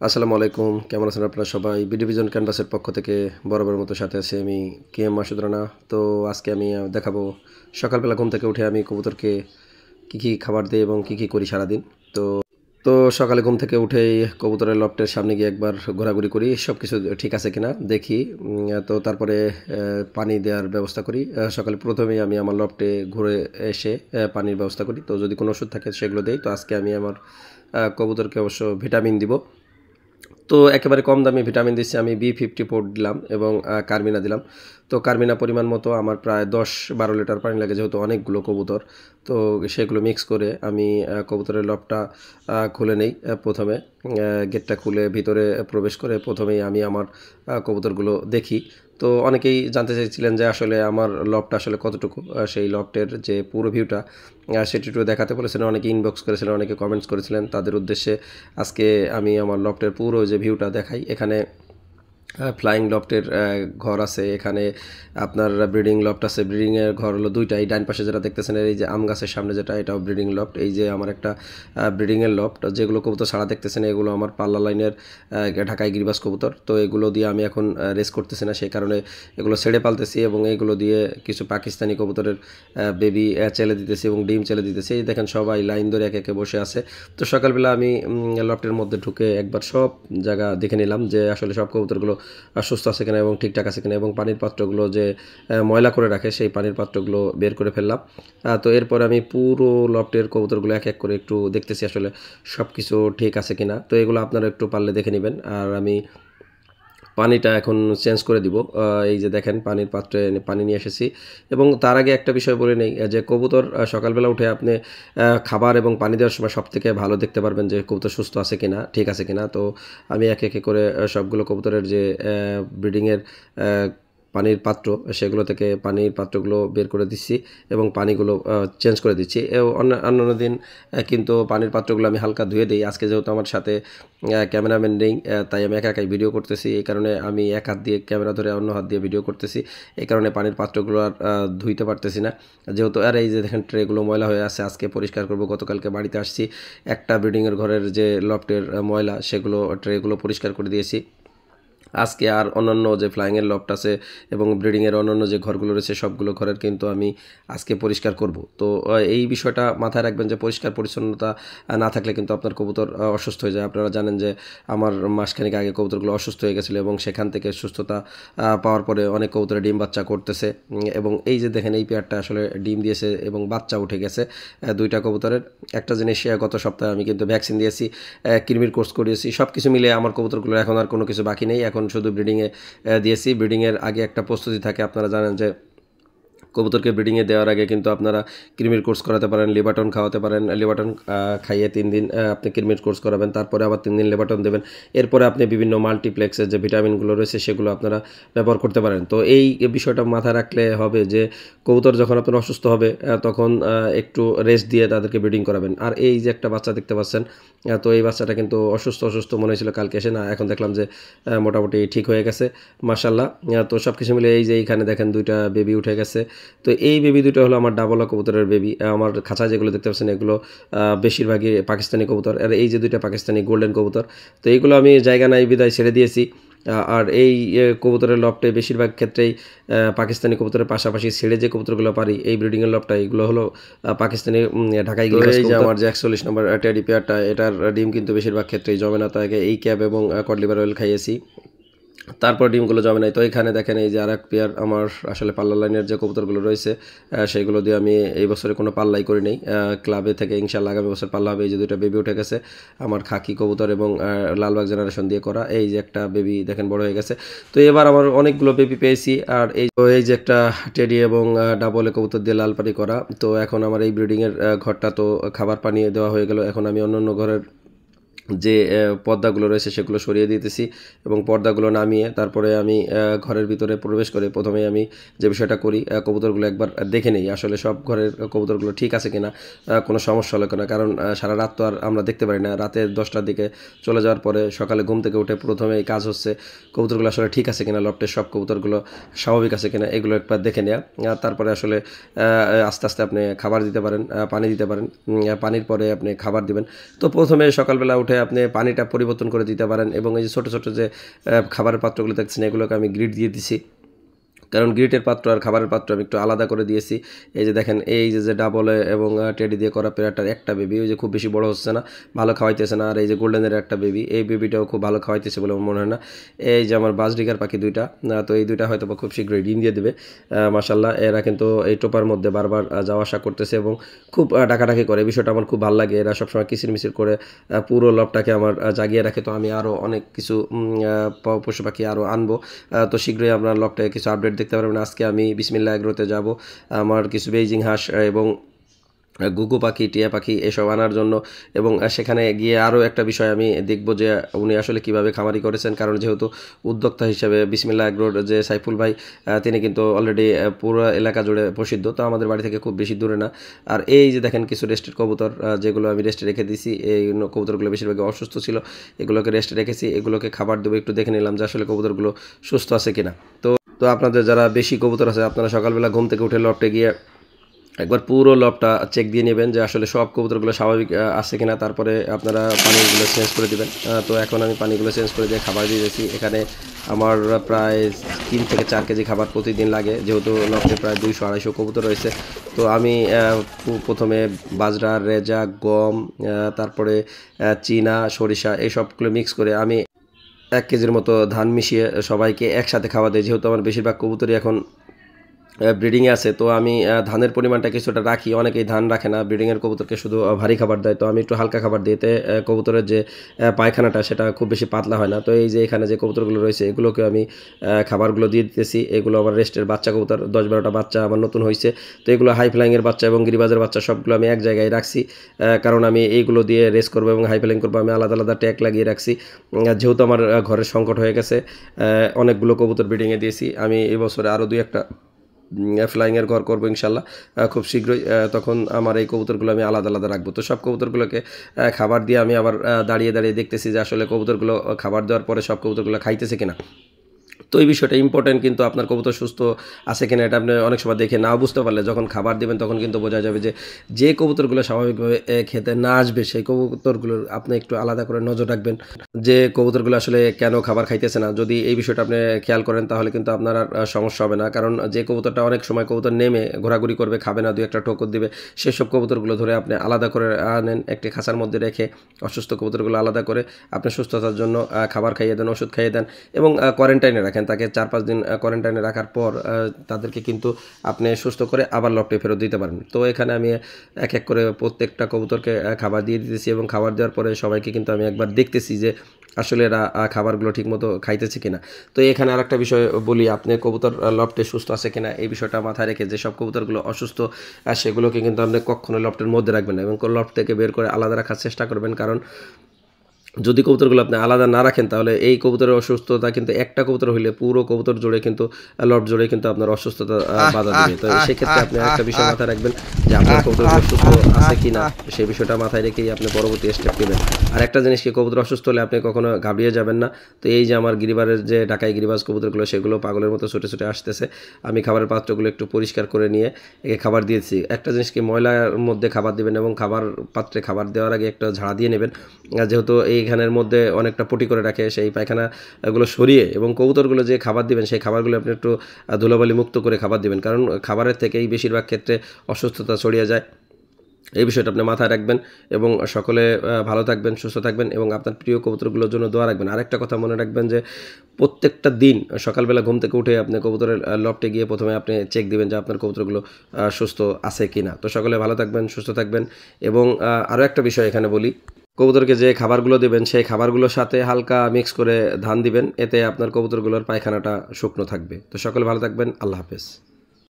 আসসালামু আলাইকুম, কেমন আছেন আপনারা সবাই? বিডিভিশন ক্যানভাসের পক্ষ থেকে বরাবরের মতো সাথে আছি আমি কেএম মাসুদ রানা। তো আজকে আমি দেখাবো সকালবেলা ঘুম থেকে উঠে আমি কবুতরকে কী খাবার দেই এবং কী করি সারাদিন। তো তো সকালে ঘুম থেকে উঠেই কবুতরের লফটের সামনে গিয়ে একবার ঘোরাঘুরি করি, সব কিছু ঠিক আছে কিনা দেখি। তো তারপরে পানি দেওয়ার ব্যবস্থা করি। সকালে প্রথমেই আমি আমার লফটে ঘুরে এসে পানির ব্যবস্থা করি। তো যদি কোনো ওষুধ থাকে সেগুলো দেই। তো আজকে আমি আমার কবুতরকে অবশ্য ভিটামিন দিব। তো একেবারে কম দামে ভিটামিন দিচ্ছি আমি B54 দিলাম এবং কার্মিনা দিলাম। তো কার্মিনা পরিমাণ মতো আমার প্রায় 10-12 লিটার পানি লাগে, যেহেতু অনেকগুলো কবুতর। তো সেগুলো মিক্স করে আমি কবুতরের লবটা খুলে নেই। প্রথমে গেটটা খুলে ভিতরে প্রবেশ করে প্রথমেই আমি আমার কবুতরগুলো দেখি। তো অনেকেই জানতে চাইছিলেন যে আসলে আমার লবটা আসলে কতটুকু, সেই লবটের যে পুরো ভিউটা সেটি একটু দেখাতে বলেছিলেন, অনেকে ইনবক্স করেছিলেন, অনেকে কমেন্টস করেছিলেন। তাদের উদ্দেশ্যে আজকে আমি আমার লফটের পুরো যে ভিউটা দেখাই। এখানে ফ্লাইং লফটের ঘর আছে, এখানে আপনার ব্রিডিং লফট আছে। ব্রিডিংয়ের ঘর হলো দুইটাই, ডাইন পাশে যেটা দেখতেছেন এই যে আম গাছের সামনে যেটা, এটাও ব্রিডিং লফট। এই যে আমার একটা ব্রিডিংয়ের লফট, যেগুলো কবুতর ছাড়া দেখতেছেন এগুলো আমার পাল্লা লাইনের ঢাকায় গিরিবাস কবুতর। তো এগুলো দিয়ে আমি এখন রেস করতেছি না, সেই কারণে এগুলো ছেড়ে পালতেছি এবং এগুলো দিয়ে কিছু পাকিস্তানি কবুতরের বেবি চেলে দিতেছি এবং ডিম চেলে দিতেছি। এই দেখেন সবাই লাইন ধরে একে একে বসে আছে। তো সকালবেলা আমি লফটের মধ্যে ঢুকে একবার সব জায়গা দেখে নিলাম যে আসলে সব কবুতরগুলো সুস্থ আছে কিনা এবং ঠিকঠাক আছে কিনা, এবং পানির পাত্রগুলো যে ময়লা করে রাখে সেই পানির পাত্রগুলো বের করে ফেললাম। তো এরপর আমি পুরো লফটের কবুতরগুলো এক এক করে একটু দেখতেছি আসলে সব কিছু ঠিক আছে কিনা। তো এগুলো আপনারা একটু পারলে দেখে নেবেন। আর আমি পানিটা এখন চেঞ্জ করে দিব। এই যে দেখেন পানির পাত্রে পানি নিয়ে এসেছি। এবং তার আগে একটা বিষয় বলে নেই যে কবুতর সকালবেলা উঠে আপনি খাবার এবং পানি দেওয়ার সময় সবথেকে ভালো দেখতে পারবেন যে কবুতর সুস্থ আছে কিনা, ঠিক আছে কিনা। তো আমি একে একে করে সবগুলো কবুতরের যে ব্রিডিংয়ের পানির পাত্র, সেগুলো থেকে পানির পাত্রগুলো বের করে দিচ্ছি এবং পানিগুলো চেঞ্জ করে দিচ্ছি। অন্যান্য দিন কিন্তু পানির পাত্রগুলো আমি হালকা ধুয়ে দিই। আজকে যেহেতু আমার সাথে ক্যামেরাম্যান নেই, তাই আমি একা একাই ভিডিও করতেছি। এই কারণে আমি এক হাত দিয়ে ক্যামেরা ধরে অন্য হাত দিয়ে ভিডিও করতেছি। এই কারণে পানির পাত্রগুলো আর ধুইতে পারতেছি না, যেহেতু। আর এই যে দেখেন ট্রেগুলো ময়লা হয়ে আছে, আজকে পরিষ্কার করব। গতকালকে বাড়িতে আসছি, একটা ব্রিডিংয়ের ঘরের যে লফটের ময়লা সেগুলো ট্রেগুলো পরিষ্কার করে দিয়েছি। আজকে আর অন্যান্য যে ফ্লাইংয়ের লফট আছে এবং ব্রিডিংয়ের অন্যান্য যে ঘরগুলো রয়েছে সবগুলো ঘরের কিন্তু আমি আজকে পরিষ্কার করব। তো এই বিষয়টা মাথায় রাখবেন যে পরিষ্কার পরিচ্ছন্নতা না থাকলে কিন্তু আপনার কবুতর অসুস্থ হয়ে যায়। আপনারা জানেন যে আমার মাসখানেক আগে কবুতরগুলো অসুস্থ হয়ে গেছিলো এবং সেখান থেকে সুস্থতা পাওয়ার পরে অনেক কবুতরে ডিম বাচ্চা করতেছে। এবং এই যে দেখেন এই পেয়ারটা আসলে ডিম দিয়েছে এবং বাচ্চা উঠে গেছে দুইটা কবুতরের। একটা জিনিস গত সপ্তাহে আমি কিন্তু ভ্যাকসিন দিয়েছি, কৃমির কোর্স করিয়েছি, সব কিছু মিলে আমার কবুতরগুলোর এখন আর কোনো কিছু বাকি নেই। এখন শুধু ব্রিডিংয়ে দিয়েছি। ব্রিডিংয়ের আগে একটা প্রস্তুতি থাকে, আপনারা জানেন যে কবুতরকে ব্রিডিংয়ে দেওয়ার আগে কিন্তু আপনারা কৃমির কোর্স করাতে পারেন, লিবাটন খাওয়াতে পারেন। লিবাটন খাইয়ে 3 দিন আপনি কৃমির কোর্স করাবেন, তারপরে আবার 3 দিন লিবাটন দেবেন। এরপরে আপনি বিভিন্ন মাল্টিপ্লেক্সের যে ভিটামিনগুলো রয়েছে সেগুলো আপনারা ব্যবহার করতে পারেন। তো এই বিষয়টা মাথায় রাখলে হবে যে কবুতর যখন আপনার অসুস্থ হবে তখন একটু রেস্ট দিয়ে তাদেরকে ব্রিডিং করাবেন। আর এই যে একটা বাচ্চা দেখতে পাচ্ছেন, তো এই বাচ্চাটা কিন্তু অসুস্থ মনে হয়েছিল কালকে এসে, না এখন দেখলাম যে মোটামুটি ঠিক হয়ে গেছে মাশাআল্লাহ। তো সব কিছু মিলে এই যে এইখানে দেখেন 2টা বেবি উঠে গেছে। তো এই বেবি দুটো হলো আমার ডাবলা কবুতরের বেবি। আমার খাঁচা যেগুলো দেখতে পাচ্ছেন এগুলো বেশিরভাগই পাকিস্তানি কবুতর। আর এই যে 2টা পাকিস্তানি গোল্ডেন কবুতর, তো এইগুলো আমি জায়গা নাই বিদায় ছেড়ে দিয়েছি। আর এই কবুতরের লফটে বেশিরভাগ ক্ষেত্রেই পাকিস্তানি কবুতরের পাশাপাশি ছেড়ে যে কবুতরগুলো পারি এই ব্রিডিংয়ের লফটা, এগুলো হলো পাকিস্তানি ঢাকায় গিয়ে। এই যে আমার যে 41 নম্বর টেডি পেয়ারটা, এটার ডিম কিন্তু বেশিরভাগ ক্ষেত্রেই জমে না। তাকে এই ক্যাব এবং কড লিভার অয়েল খাইয়েছি, তারপর ডিমগুলো জমে নাই। তো এখানে দেখেন এই যে আর এক পেয়ার আমার আসলে পাল্লা লাইনের যে কবুতরগুলো রয়েছে সেইগুলো দিয়ে আমি এই বছরে কোনো পাল্লাই করি নাই। ক্লাবে থেকে ইনশাল্লাহ আগামী বছর পাল্লা হবে। এই যে 2টা বেবি উঠে গেছে আমার খাকি কবুতর এবং লালবাগ জেনারেশন দিয়ে করা। এই যে একটা বেবি দেখেন বড় হয়ে গেছে। তো এবার আমার অনেকগুলো বেবি পেয়েছি। আর এই যে একটা টেডি এবং ডাবলে কবুতর দিয়ে লাল পানি করা। তো এখন আমার এই ব্রিডিংয়ের ঘরটা তো খাবার পানি দেওয়া হয়ে গেল। এখন আমি অন্য ঘরের যে পর্দাগুলো রয়েছে সেগুলো সরিয়ে দিতেছি এবং পর্দাগুলো নামিয়ে তারপরে আমি ঘরের ভিতরে প্রবেশ করে প্রথমেই আমি যে বিষয়টা করি, কবুতরগুলো একবার দেখে নিই আসলে সব ঘরের কবুতরগুলো ঠিক আছে কিনা, কোনো সমস্যা হলো কিনা। কারণ সারা রাত তো আর আমরা দেখতে পারি না। রাতে 10টার দিকে চলে যাওয়ার পরে সকালে ঘুম থেকে উঠে প্রথমেই কাজ হচ্ছে কবুতরগুলো আসলে ঠিক আছে কিনা, লফটের সব কবুতরগুলো স্বাভাবিক আছে কিনা, এগুলো একবার দেখে নেওয়া। তারপরে আসলে আস্তে আস্তে আপনি খাবার দিতে পারেন, পানি দিতে পারেন। পানির পরে আপনি খাবার দিবেন। তো প্রথমে সকালবেলা উঠে উঠে আপনি পানিটা পরিবর্তন করে দিতে পারেন। এবং এই যে ছোটো ছোটো যে খাবারের পাত্রগুলো দেখছেন এগুলোকে আমি গ্রিড দিয়ে দিছি, কারণ গ্রিটের পাত্র আর খাবারের পাত্র আমি একটু আলাদা করে দিয়েছি। এই যে দেখেন এই যে ডাবল এবং টেডি দিয়ে করা পেয়ারটার একটা বেবি, ওই যে খুব বেশি বড় হচ্ছে না, ভালো খাওয়াইতেছে না। আর এই যে গোল্ডেনের একটা বেবি, এই বেবিটাও খুব ভালো খাওয়াইতেছে বলে আমার মনে হয় না। এই যে আমার বাজরিকার পাখি দুইটা, তো এই দুইটা হয়তো খুব শীঘ্রই ডিম দিয়ে দেবে মাশাল্লাহ। এরা কিন্তু এই টোপার মধ্যে বারবার যাওয়া আসা করতেছে এবং খুব ডাকাডাকি করে, এই বিষয়টা আমার খুব ভালো লাগে। এরা সবসময় কিচিরমিচির করে পুরো লবটাকে আমার জাগিয়ে রাখে। তো আমি আরও অনেক কিছু পশু পাখি আরও আনবো, তো শীঘ্রই আপনার লবটাকে কিছু আপডেট দেখতে পারবেন। আজকে আমি বিসমিল্লাহ এগ্রোতে যাব আমার কিছু বেইজিং হাঁস এবং ঘুঘু পাখি, টিয়া পাখি এসব আনার জন্য। এবং সেখানে গিয়ে আরও একটা বিষয় আমি দেখব যে উনি আসলে কিভাবে খামারি করেছেন, কারণ যেহেতু উদ্যোক্তা হিসেবে বিসমিল্লাহ এগ্রোর যে সাইফুল ভাই, তিনি কিন্তু অলরেডি পুরো এলাকা জুড়ে প্রসিদ্ধ, তো আমাদের বাড়ি থেকে খুব বেশি দূরে না। আর এই যে দেখেন কিছু রেস্টেড কবুতর, যেগুলো আমি রেস্টে রেখে দিয়েছি, এই কবুতরগুলো বেশিরভাগই অসুস্থ ছিল, এগুলোকে রেস্টে রেখেছি। এগুলোকে খাবার দেবো, একটু দেখে নিলাম যে আসলে কবুতরগুলো সুস্থ আছে কিনা। তো আপনাদের যারা বেশি কবুতর আছে, আপনারা সকালবেলা ঘুম থেকে উঠে লফটে গিয়ে একবার পুরো লবটা চেক দিয়ে নেবেন যে আসলে সব কবুতরগুলো স্বাভাবিক আছে কিনা, তারপরে আপনারা পানিগুলো চেঞ্জ করে দেবেন। তো এখন আমি পানিগুলো চেঞ্জ করে দিয়ে খাবার দিয়ে দিয়েছি। এখানে আমার প্রায় 3 থেকে 4 কেজি খাবার প্রতিদিন লাগে, যেহেতু লবটে প্রায় 200-250 কবুতর রয়েছে। তো আমি প্রথমে বাজরা, রেজা, গম, তারপরে চীনা, সরিষা এই সবগুলো মিক্স করে আমি 1 কেজির মতো ধান মিশিয়ে সবাইকে একসাথে খাওয়া দিই। যেহেতু আমার বেশিরভাগ কবুতরই এখন ব্রিডিংয়ে আছে, তো আমি ধানের পরিমাণটা কিছুটা রাখি। অনেকেই ধান রাখে না, ব্রিডিংয়ের কবুতরকে শুধু ভারী খাবার দেয়, তো আমি একটু হালকা খাবার দিতে কবুতরের যে পায়খানাটা সেটা খুব বেশি পাতলা হয় না। তো এই যে এখানে যে কবুতরগুলো রয়েছে এগুলোকে আমি খাবারগুলো দিয়ে দিতেছি। এগুলো আমার রেস্টের বাচ্চা কবুতর, 10-12টা বাচ্চা আমার নতুন হয়েছে। তো এগুলো হাই ফ্লাইংয়ের বাচ্চা এবং গিরিবাজের বাচ্চা সবগুলো আমি এক জায়গায় রাখছি, কারণ আমি এইগুলো দিয়ে রেস করবো এবং হাই ফ্লাইং করবো। আমি আলাদা আলাদা ট্যাগ লাগিয়ে রাখছি, যেহেতু আমার ঘরের সংকট হয়ে গেছে, অনেকগুলো কবুতর ব্রিডিংয়ে দিয়েছি। আমি এবছরে আরও 2-1টা ফ্লাইংয়ের ঘর করবো ইনশাল্লাহ খুব শীঘ্রই। তখন আমার এই কবুতরগুলো আমি আলাদা আলাদা রাখবো। তো সব কবুতরগুলোকে খাবার দিয়ে আমি আবার দাঁড়িয়ে দাঁড়িয়ে দেখতেছি যে আসলে কবুতরগুলো খাবার দেওয়ার পরে সব কবুতরগুলো খাইতেছে কিনা। তো এই বিষয়টা ইম্পর্টেন্ট, কিন্তু আপনার কবুতর সুস্থ আছে কিনা এটা আপনি অনেক সময় দেখে নাও বুঝতে পারলে যখন খাবার দেবেন তখন কিন্তু বোঝা যাবে যে কবুতরগুলো স্বাভাবিকভাবে খেতে না আসবে সেই কবুতরগুলোর আপনি একটু আলাদা করে নজর রাখবেন যে কবুতরগুলো আসলে কেন খাবার খাইতেছে না। যদি এই বিষয়টা আপনি খেয়াল করেন তাহলে কিন্তু আপনার আর সমস্যা হবে না, কারণ যে কবুতরটা অনেক সময় কবুতর নেমে ঘোরাঘুরি করবে, খাবে না, 2-1টা ঠোকর দিবে, সেসব কবুতরগুলো ধরে আপনি আলাদা করে আনেন, একটি খাঁচার মধ্যে রেখে অসুস্থ কবুতরগুলো আলাদা করে আপনি সুস্থতার জন্য খাবার খাইয়ে দেন, ওষুধ খাইয়ে দেন এবং কোয়ারেন্টাইনে রাখেন। তাকে 4-5 দিন কোয়ারেন্টাইনে রাখার পর তাদেরকে কিন্তু আপনি সুস্থ করে আবার লফটে ফেরত দিতে পারেন। তো এখানে আমি এক এক করে প্রত্যেকটা কবুতরকে খাবার দিয়ে দিতেছি এবং খাবার দেওয়ার পরে সবাইকে কিন্তু আমি একবার দেখতেছি যে আসলে এরা খাবারগুলো ঠিকমতো খাইতেছে কিনা। তো এখানে আরেকটা বিষয় বলি, আপনি কবুতর লফটে সুস্থ আছে কিনা এই বিষয়টা মাথায় রেখে যেসব কবুতরগুলো অসুস্থ সেগুলোকে কিন্তু আপনি কখনো লফটের মধ্যে রাখবেন না এবং লফট থেকে বের করে আলাদা রাখার চেষ্টা করবেন, কারণ যদি কবুতরগুলো আপনি আলাদা না রাখেন তাহলে এই কবুতরের অসুস্থতা কিন্তু একটা কবুতর হইলে পুরো কবুতর জুড়ে কিন্তু লট জুড়ে কিন্তু আপনার অসুস্থতা বাধা দিবে। তো সেক্ষেত্রে আপনি একটা বিষয় মাথায় রাখবেন যে আপনার কবুতরগুলো সুস্থ আছে কিনা, সেই বিষয়টা মাথায় রেখেই আপনি পরবর্তী স্টেপ নেবেন। আর একটা জিনিস কি, কবুতর অসুস্থ হলে আপনি কখনো ঘাবড়িয়ে যাবেন না। তো এই যে আমার গিরিবারের যে ঢাকাই গিরিবাজ কবুতরগুলো সেগুলো পাগলের মতো ছুটে ছুটে আসতেছে, আমি খাবারের পাত্রগুলো একটু পরিষ্কার করে নিয়ে একে খাবার দিয়েছি। একটা জিনিস কি, ময়লার মধ্যে খাবার দিবেন এবং খাবার পাত্রে খাবার দেওয়ার আগে একটা ঝাড়া দিয়ে নেবেন, যেহেতু এইখানের মধ্যে অনেকটা পটি করে রাখে, সেই পায়খানাগুলো সরিয়ে এবং কবুতরগুলো যে খাবার দিবেন সেই খাবারগুলো আপনি একটু ধুলোবালি মুক্ত করে খাবার দিবেন, কারণ খাবারের থেকেই বেশিরভাগ ক্ষেত্রে অসুস্থতা ছড়িয়ে যায়। এই বিষয়টা আপনি মাথায় রাখবেন এবং সকলে ভালো থাকবেন, সুস্থ থাকবেন এবং আপনার প্রিয় কবুতরগুলোর জন্য দোয়া রাখবেন। আরেকটা কথা মনে রাখবেন যে প্রত্যেকটা দিন সকালবেলা ঘুম থেকে উঠে আপনি কবুতরের লফটে গিয়ে প্রথমে আপনি চেক দিবেন যে আপনার কবুতরগুলো সুস্থ আছে কি না। তো সকলে ভালো থাকবেন, সুস্থ থাকবেন এবং আরও একটা বিষয় এখানে বলি, কবুতরকে যে খাবারগুলো দেবেন সেই খাবারগুলোর সাথে হালকা মিক্স করে ধান দিবেন, এতে আপনার কবুতরগুলোর পায়খানাটা শুকনো থাকবে। তো সকলে ভালো থাকবেন, আল্লাহ হাফেজ।